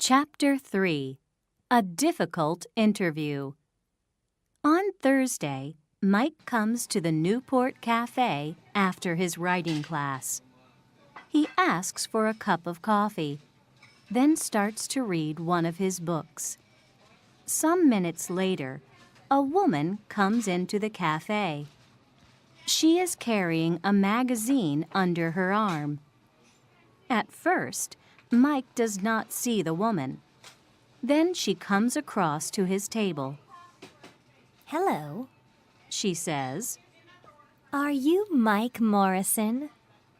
Chapter 3 A Difficult Interview. On Thursday, Mike comes to the Newport Cafe after his writing class. He asks for a cup of coffee, then starts to read one of his books. Some minutes later, a woman comes into the cafe. She is carrying a magazine under her arm. At first, Mike does not see the woman. Then she comes across to his table. "Hello," she says. "Are you Mike Morrison?"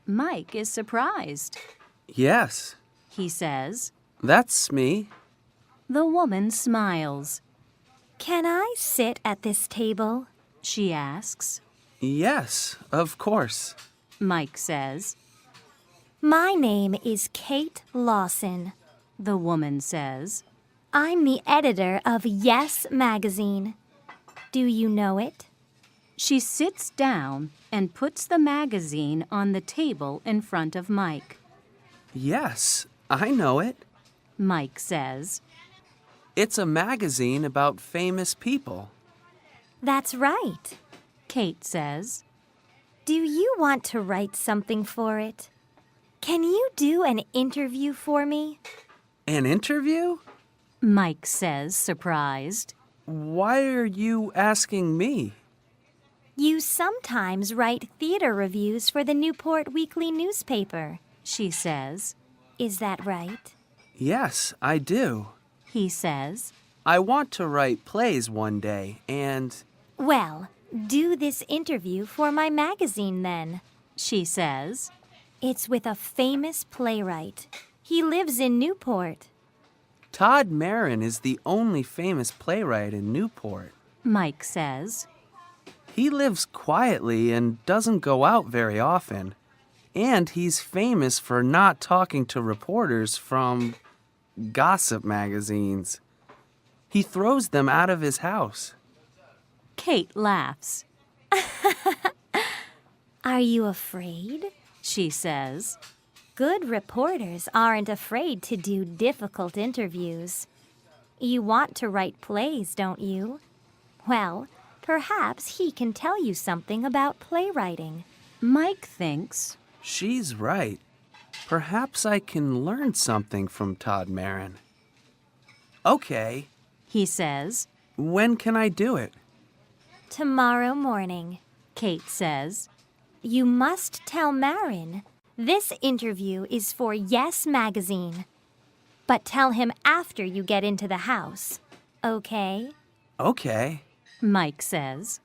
Mike is surprised. Yes, He says. that's me. The woman smiles. "Can I sit at this table?" She asks. Yes, of course. Mike says. "My name is Kate Lawson. The woman says. I'm the editor of Yes magazine. Do you know it?" She sits down and puts the magazine on the table in front of Mike. Yes, I know it. Mike says. It's a magazine about famous people. "That's right. Kate says. Do you want to write something for it? Can you do an interview for me?" An interview? Mike says, surprised. Why are you asking me? "You sometimes write theater reviews for the Newport Weekly newspaper," She says. "Is that right?" Yes, I do. He says. I want to write plays one day, and "Well, do this interview for my magazine then." She says. "It's with a famous playwright. He lives in Newport." Todd Marin is the only famous playwright in Newport. Mike says. He lives quietly and doesn't go out very often. And he's famous for not talking to reporters from gossip magazines. He throws them out of his house. Kate laughs. "Are you afraid?" She says. "Good reporters aren't afraid to do difficult interviews. You want to write plays, don't you? Well, perhaps he can tell you something about playwriting." Mike thinks. She's right. Perhaps I can learn something from Todd Marin. Okay, He says. when can I do it? "Tomorrow morning." Kate says. "You must tell Marin this interview is for Yes magazine. But tell him after you get into the house, okay?" Okay. Mike says.